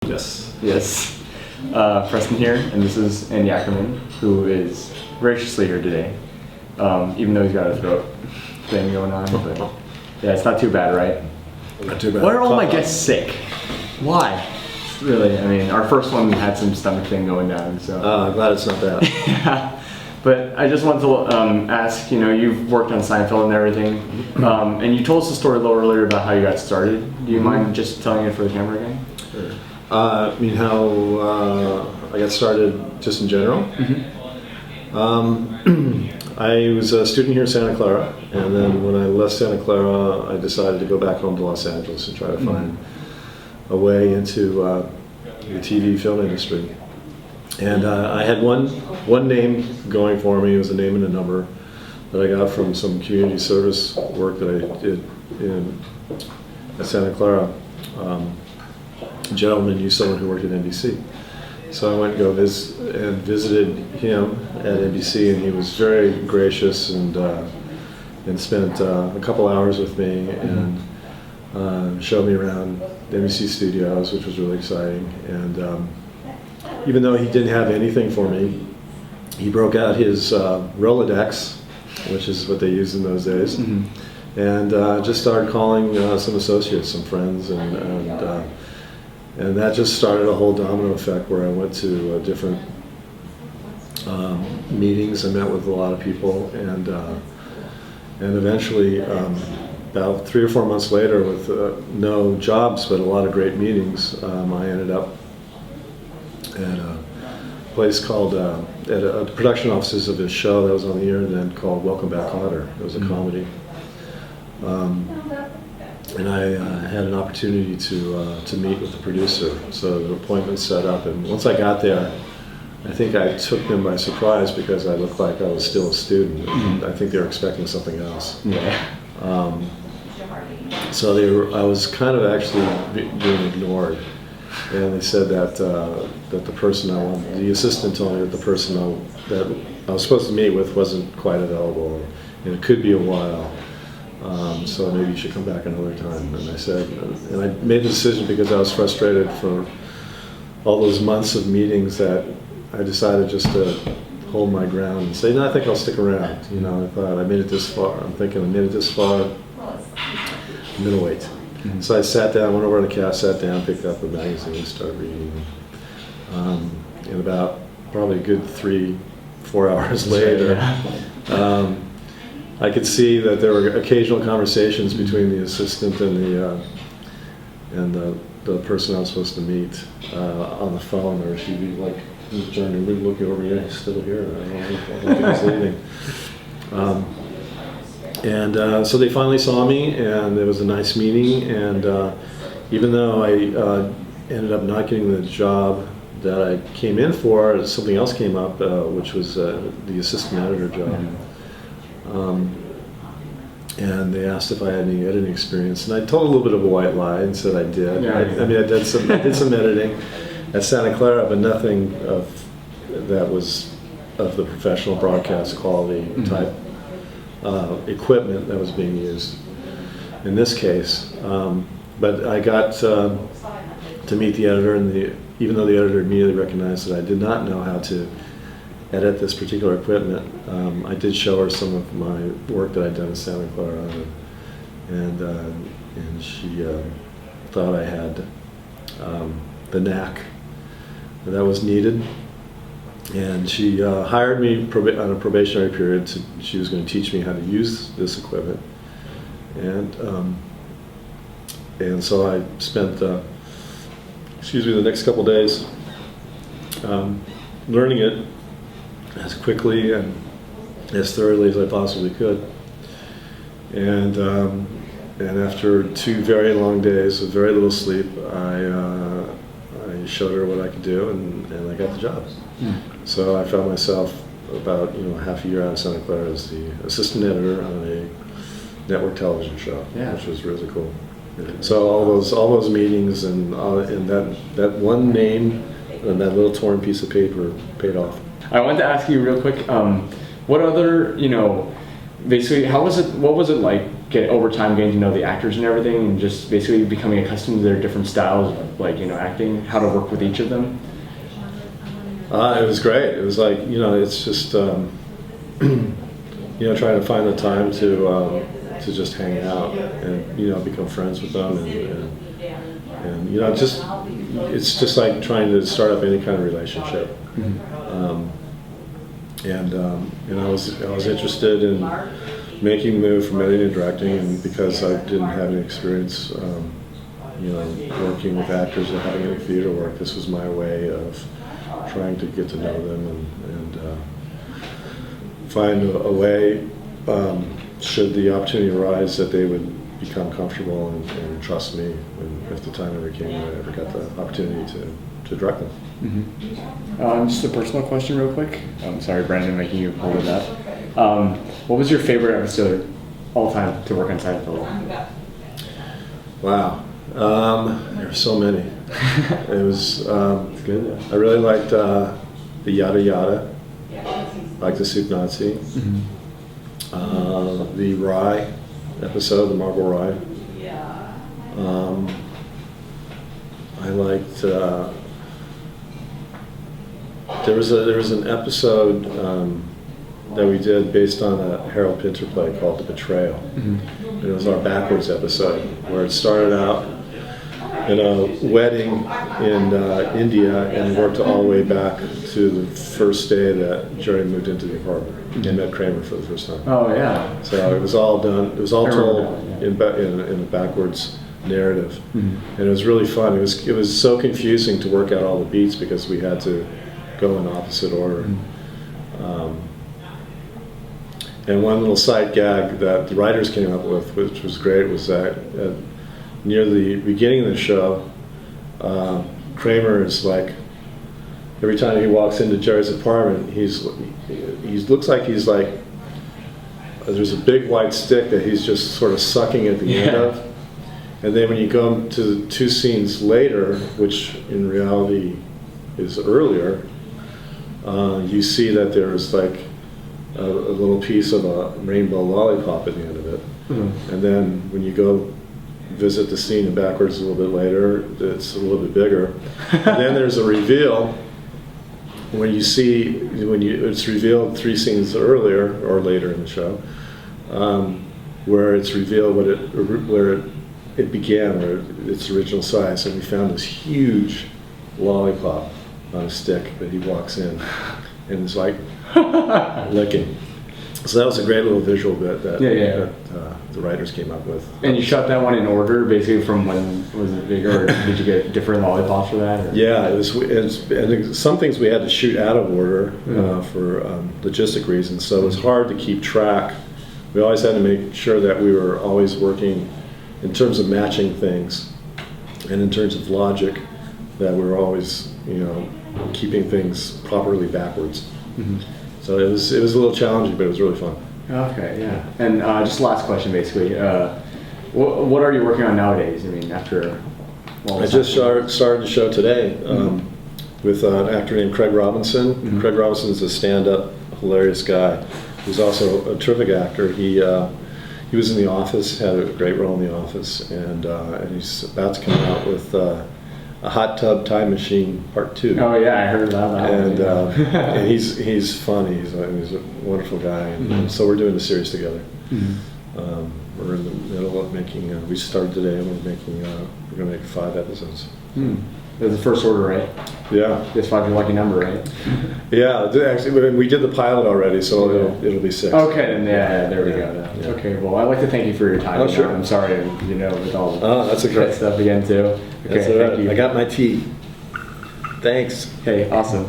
Yes. Yes. Preston here, and this is Andy Ackerman, who is graciously here today, even though he's got a throat thing going on. But yeah, it's not too bad, right? Not too bad. Why are all my guests sick? Why? Really, I mean, our first one had some stomach thing going down, so. I'm glad it's not that. Yeah. But I just wanted to ask, you've worked on Seinfeld and everything, and you told us a story a little earlier about how you got started. Do you mind just telling it for the camera again? Sure. I mean, how I got started just in general? I was a student here in Santa Clara, and then when I left Santa Clara, I decided to go back home to Los Angeles and try to find a way into the TV film industry. And I had one name going for me. It was a name and a number that I got from some community service work that I did at Santa Clara. A gentleman knew someone who worked at NBC. So I went to go visited him at NBC, and he was very gracious and spent a couple hours with me and showed me around the NBC studios, which was really exciting. And even though he didn't have anything for me, he broke out his Rolodex, which is what they used in those days, and just started calling some associates, some friends, and that just started a whole domino effect where I went to different meetings. I met with a lot of people, and eventually, about 3 or 4 months later, with no jobs but a lot of great meetings, I ended up at a place called, at the production offices of a show that was on the air then called Welcome Back, Kotter. It was a comedy. And I had an opportunity to meet with the producer. So the appointment set up, and once I got there, I think I took them by surprise because I looked like I was still a student. I think they were expecting something else. Yeah. So I was kind of actually being ignored. And they said that the person the assistant told me that the person that I was supposed to meet with wasn't quite available, and it could be a while. So maybe you should come back another time. And I said, and I made the decision because I was frustrated for all those months of meetings that I decided just to hold my ground and say, no, I think I'll stick around. I thought I made it this far. I'm thinking I made it this far. I'm gonna wait. So I sat down, went over to the cast, sat down, picked up a magazine, and started reading. And about probably a good 3-4 hours later, I could see that there were occasional conversations between the assistant and the person I was supposed to meet on the phone, or she'd be like, John, you're really looking over here, he's still here. I don't think he's leaving. So they finally saw me, and it was a nice meeting. And even though I ended up not getting the job that I came in for, something else came up, which was the assistant editor job. And they asked if I had any editing experience, and I told a little bit of a white lie and said I did. Yeah. I did some editing at Santa Clara, but nothing that was of the professional broadcast quality type equipment that was being used in this case. But I got to meet the editor, and even though the editor immediately recognized that I did not know how to edit this particular equipment, I did show her some of my work that I'd done in Santa Clara, and she thought I had the knack that was needed. And she hired me on a probationary period. She was going to teach me how to use this equipment, and so I spent the next couple days learning it as quickly and as thoroughly as I possibly could. And after 2 very long days with very little sleep, I showed her what I could do, and I got the job. So I found myself about half a year out of Santa Clara as the assistant editor on a network television show, which was really cool. So all those meetings and that one name and that little torn piece of paper paid off. I wanted to ask you real quick, what other, basically, what was it like over time getting to know the actors and everything, and just basically becoming accustomed to their different styles of like acting, how to work with each of them? It was great. It was like it's just trying to find the time to just hang out and become friends with them and just it's just like trying to start up any kind of relationship. And I was interested in making the move from editing and directing, and because I didn't have any experience, working with actors or having any theater work, this was my way of trying to get to know them and find a way, should the opportunity arise, that they would become comfortable and trust me if the time ever came that I ever got the opportunity to direct them. Just a personal question real quick. I'm sorry, Brandon, making you hold it up. What was your favorite episode all time to work on Seinfeld? Wow. There were so many. It was good. I really liked the Yada Yada. I liked the Soup Nazi. The Rye episode, the Marble Rye. I liked. There was an episode that we did based on a Harold Pinter play called The Betrayal. And it was our backwards episode, where it started out in a wedding in India and worked all the way back to the first day that Jerry moved into the apartment and met Kramer for the first time. Oh yeah. So it was all done. It was all told that, in a backwards narrative, and it was really fun. It was so confusing to work out all the beats because we had to go in opposite order. And one little side gag that the writers came up with, which was great, was that near the beginning of the show, Kramer is like, every time he walks into Jerry's apartment, he looks like he's like, there's a big white stick that he's just sort of sucking at the end of. And then when you go to the two scenes later, which in reality is earlier, you see that there's like a little piece of a rainbow lollipop at the end of it. And then when you go visit the scene in backwards a little bit later, it's a little bit bigger. And then there's a reveal when it's revealed 3 scenes earlier or later in the show, where it's revealed where it began, where its original size. And we found this huge lollipop on a stick that he walks in and is like licking. So that was a great little visual bit that the writers came up with. And you shot that one in order, basically from when was it bigger, or did you get different lollipops for that? Or? Yeah, and some things we had to shoot out of order for logistic reasons, so it was hard to keep track. We always had to make sure that we were always working in terms of matching things, and in terms of logic, that we were always, keeping things properly backwards. So it was a little challenging, but it was really fun. Okay, yeah. And just last question, basically. What are you working on nowadays? I mean, after... I just started the show today with an actor named Craig Robinson. Craig Robinson is a stand-up, hilarious guy. He's also a terrific actor. He was in The Office, had a great role in The Office, and he's about to come out with a Hot Tub Time Machine Part 2. Oh yeah, I heard about that. And, and he's funny. He's a wonderful guy. And so we're doing the series together. We're in the middle of making. We started today, and we're going to make 5 episodes. That's the first order, right? Yeah. Guess 5 is your lucky number, right? Yeah. Actually, we did the pilot already, so it'll be 6. Okay, then there we go. Yeah. Okay. Well, I'd like to thank you for your time. Oh, sure. I'm sorry, with all that's a great stuff again too. Okay, that's all right. thank you. I got my tea. Thanks. Okay, awesome.